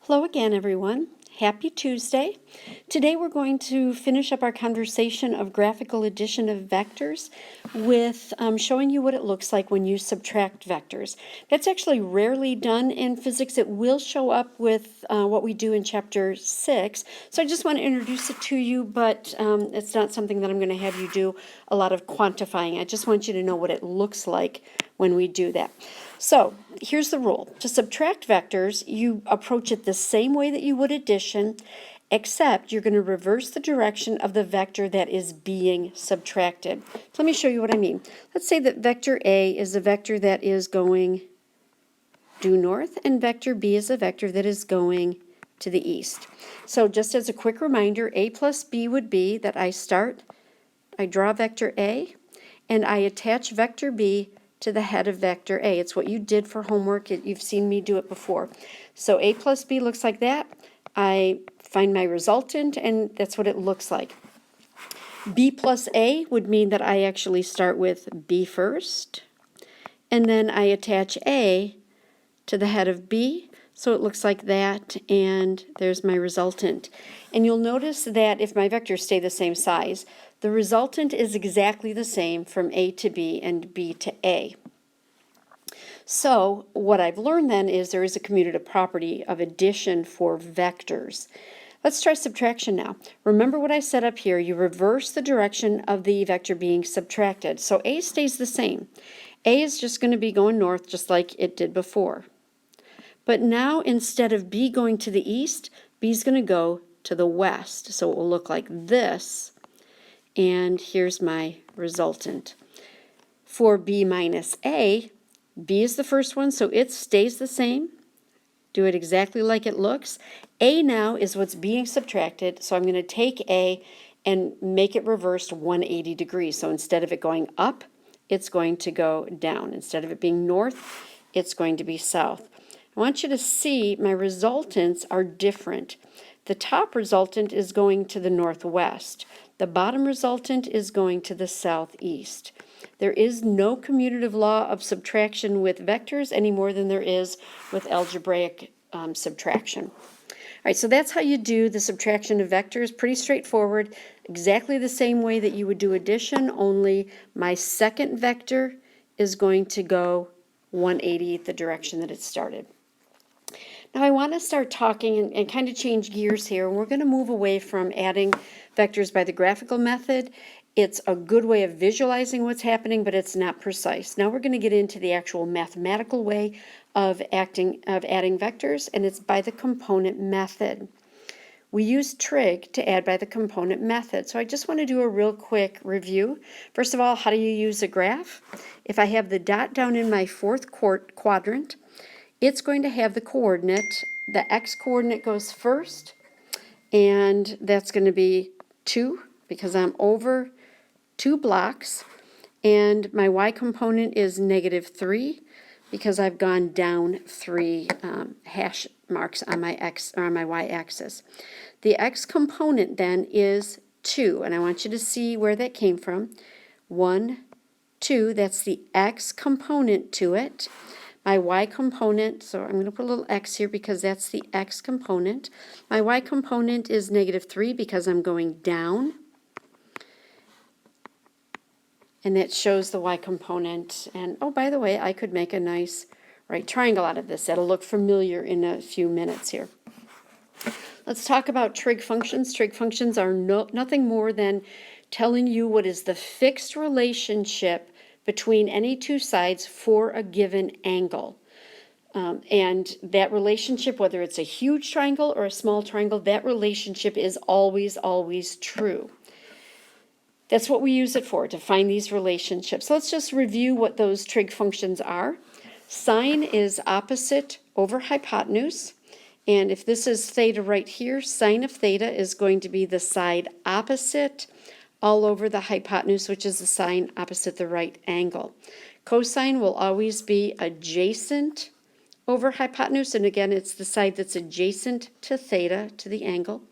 Hello again, everyone. Happy Tuesday. Today we're going to finish up our conversation of graphical addition of vectors with showing you what it looks like when you subtract vectors. That's actually rarely done in physics. It will show up with what we do in chapter 6. So I just want to introduce it to you, but it's not something that I'm going to have you do a lot of quantifying. I just want you to know what it looks like when we do that. So here's the rule. To subtract vectors, you approach it the same way that you would addition, except you're going to reverse the direction of the vector that is being subtracted. So let me show you what I mean. Let's say that vector A is a vector that is going due north, and vector B is a vector that is going to the east. So just as a quick reminder, A plus B would be that I draw vector A, and I attach vector B to the head of vector A. It's what you did for homework. You've seen me do it before. So A plus B looks like that. I find my resultant, and that's what it looks like. B plus A would mean that I actually start with B first, and then I attach A to the head of B, so it looks like that, and there's my resultant. And you'll notice that if my vectors stay the same size, the resultant is exactly the same from A to B and B to A. So what I've learned then is there is a commutative property of addition for vectors. Let's try subtraction now. Remember what I set up here. You reverse the direction of the vector being subtracted. So A stays the same. A is just going to be going north just like it did before. But now instead of B going to the east, B is going to go to the west. So it will look like this. And here's my resultant. For B minus A, B is the first one, so it stays the same. Do it exactly like it looks. A now is what's being subtracted, so I'm going to take A and make it reversed 180 degrees. So instead of it going up, it's going to go down. Instead of it being north, it's going to be south. I want you to see my resultants are different. The top resultant is going to the northwest. The bottom resultant is going to the southeast. There is no commutative law of subtraction with vectors any more than there is with algebraic subtraction. All right, so that's how you do the subtraction of vectors. Pretty straightforward, exactly the same way that you would do addition, only my second vector is going to go 180 the direction that it started. Now I want to start talking and kind of change gears here. We're going to move away from adding vectors by the graphical method. It's a good way of visualizing what's happening, but it's not precise. Now we're going to get into the actual mathematical way of adding vectors, and it's by the component method. We use trig to add by the component method. So I just want to do a real quick review. First of all, how do you use a graph? If I have the dot down in my fourth quadrant, it's going to have the coordinate. The x-coordinate goes first, and that's going to be 2 because I'm over 2 blocks, and my y component is -3 because I've gone down 3 hash marks on my x or on my y-axis. The x component then is 2, and I want you to see where that came from. 1, 2, that's the x component to it. My y component, so I'm going to put a little x here because that's the x component. My y component is -3 because I'm going down. And that shows the y component. And oh, by the way, I could make a nice right triangle out of this. That'll look familiar in a few minutes here. Let's talk about trig functions. Trig functions are nothing more than telling you what is the fixed relationship between any two sides for a given angle. And that relationship, whether it's a huge triangle or a small triangle, that relationship is always, always true. That's what we use it for, to find these relationships. So let's just review what those trig functions are. Sine is opposite over hypotenuse. And if this is theta right here, sine of theta is going to be the side opposite all over the hypotenuse, which is the sine opposite the right angle. Cosine will always be adjacent over hypotenuse, and again, it's the side that's adjacent to theta, to the angle.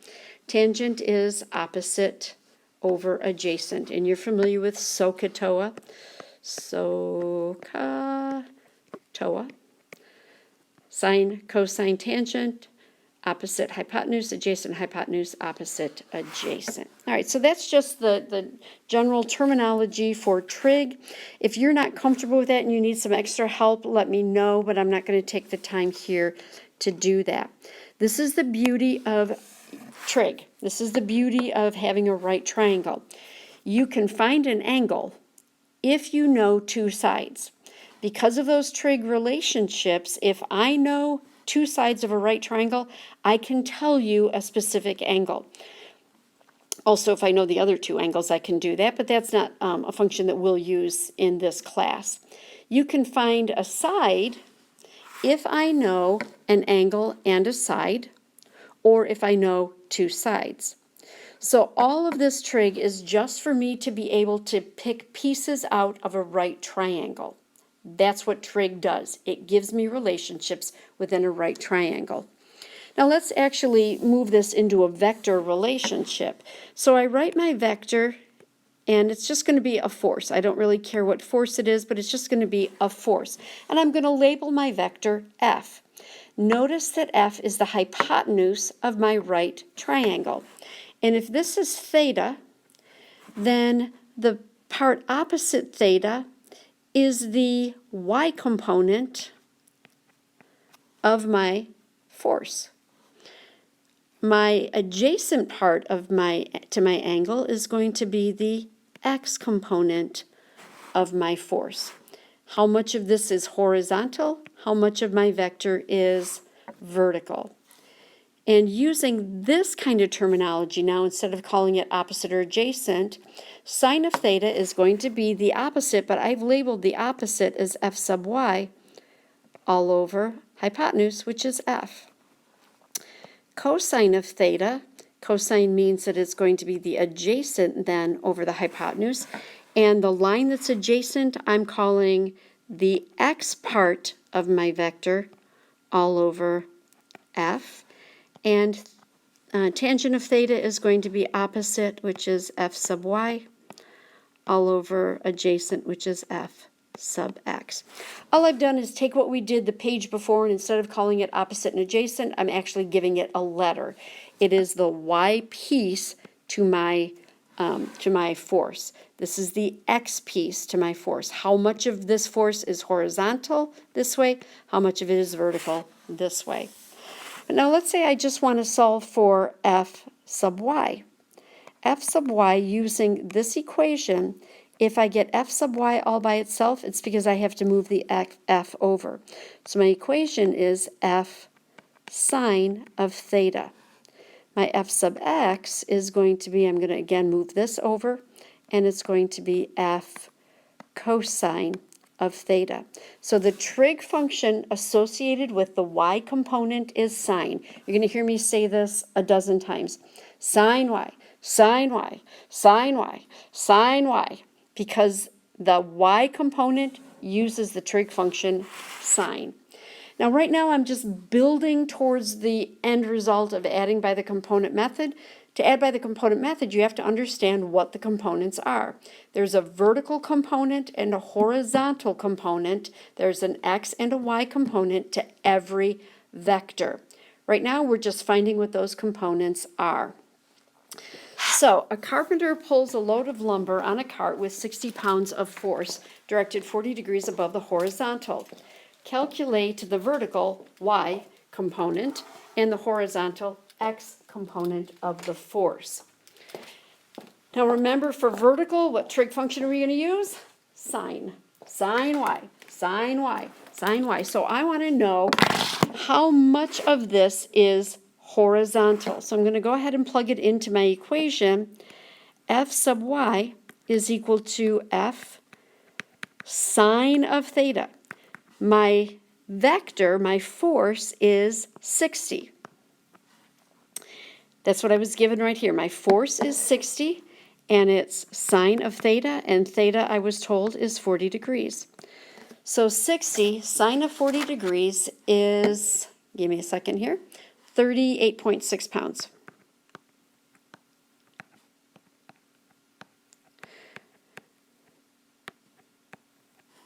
Tangent is opposite over adjacent, and you're familiar with SOHCAHTOA. SOHCAHTOA. Sine, cosine, tangent, opposite hypotenuse, adjacent hypotenuse, opposite adjacent. All right, so that's just the general terminology for trig. If you're not comfortable with that and you need some extra help, let me know, but I'm not going to take the time here to do that. This is the beauty of trig. This is the beauty of having a right triangle. You can find an angle if you know two sides. Because of those trig relationships, if I know two sides of a right triangle, I can tell you a specific angle. Also, if I know the other two angles, I can do that, but that's not a function that we'll use in this class. You can find a side if I know an angle and a side, or if I know two sides. So all of this trig is just for me to be able to pick pieces out of a right triangle. That's what trig does. It gives me relationships within a right triangle. Now let's actually move this into a vector relationship. So I write my vector, and it's just going to be a force. I don't really care what force it is, but it's just going to be a force. And I'm going to label my vector F. Notice that F is the hypotenuse of my right triangle. And if this is theta, then the part opposite theta is the y component of my force. My adjacent part of to my angle is going to be the x component of my force. How much of this is horizontal? How much of my vector is vertical? And using this kind of terminology now, instead of calling it opposite or adjacent, sine of theta is going to be the opposite, but I've labeled the opposite as f sub y all over hypotenuse, which is f. Cosine of theta, cosine means that it's going to be the adjacent then over the hypotenuse, and the line that's adjacent I'm calling the x part of my vector all over f. And tangent of theta is going to be opposite, which is f sub y, all over adjacent, which is f sub x. All I've done is take what we did the page before, and instead of calling it opposite and adjacent, I'm actually giving it a letter. It is the y piece to my force. This is the x piece to my force. How much of this force is horizontal this way? How much of it is vertical this way? But now let's say I just want to solve for f sub y. F sub y using this equation, if I get f sub y all by itself, it's because I have to move the f over. So my equation is f sine of theta. My f sub x is going to be, I'm going to again move this over, and it's going to be f cosine of theta. So the trig function associated with the y component is sine. You're going to hear me say this a dozen times. Sine y, sine y, sine y, sine y, because the y component uses the trig function sine. Now right now I'm just building towards the end result of adding by the component method. To add by the component method, you have to understand what the components are. There's a vertical component and a horizontal component. There's an x and a y component to every vector. Right now, we're just finding what those components are. So, a carpenter pulls a load of lumber on a cart with 60 pounds of force, directed 40 degrees above the horizontal. Calculate the vertical y component and the horizontal x component of the force. Now remember, for vertical, what trig function are we going to use? Sine. Sine y, sine y, sine y. So I want to know how much of this is horizontal. So I'm going to go ahead and plug it into my equation. F sub y is equal to f sine of theta. My vector, my force, is 60. That's what I was given right here. My force is 60, and it's sine of theta, and theta, I was told, is 40 degrees. So 60 sine of 40 degrees is, give me a second here, 38.6 pounds.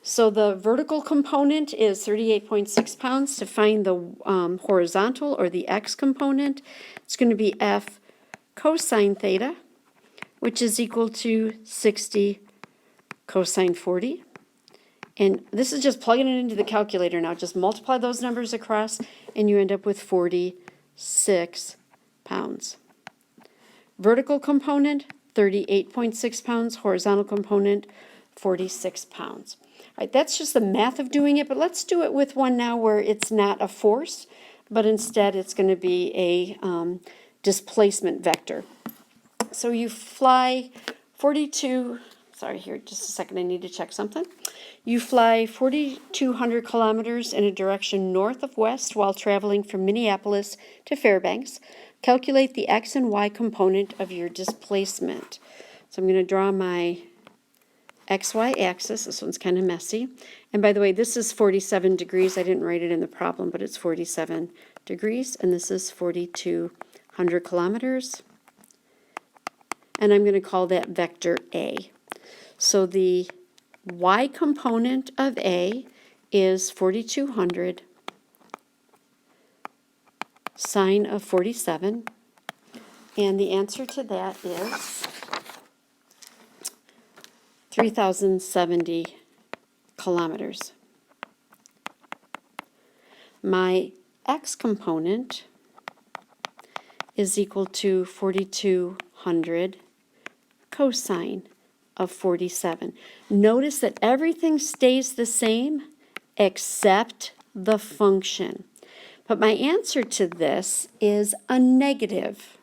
So the vertical component is 38.6 pounds. To find the horizontal or the x component, it's going to be F cosine theta, which is equal to 60 cosine 40. And this is just plugging it into the calculator now. Just multiply those numbers across and you end up with 46 pounds. Vertical component, 38.6 pounds. Horizontal component, 46 pounds. All right, that's just the math of doing it, but let's do it with one now where it's not a force, but instead it's going to be a displacement vector. So you fly 42, sorry, here, just a second, I need to check something. You fly 4,200 kilometers in a direction north of west while traveling from Minneapolis to Fairbanks. Calculate the x and y component of your displacement. So I'm going to draw my XY axis. This one's kind of messy. And by the way, this is 47 degrees. I didn't write it in the problem, but it's 47 degrees. And this is 4,200 kilometers. And I'm going to call that vector A. So the y component of A is 4,200 sine of 47. And the answer to that is 3,070 kilometers. My x component is equal to 4,200 cosine of 47. Notice that everything stays the same except the function. But my answer to this is a negative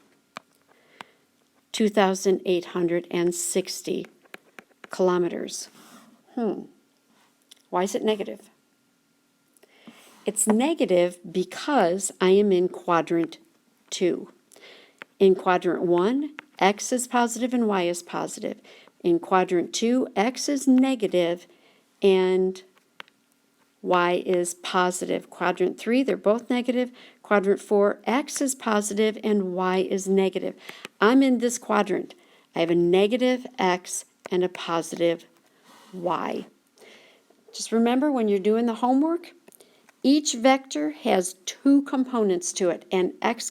2,860 kilometers. Why is it negative? It's negative because I am in quadrant 2. In quadrant 1, x is positive and y is positive. In quadrant 2, x is negative and y is positive. Quadrant 3, they're both negative. Quadrant 4, x is positive and y is negative. I'm in this quadrant. I have a negative x and a positive y. Just remember when you're doing the homework, each vector has two components to it, and x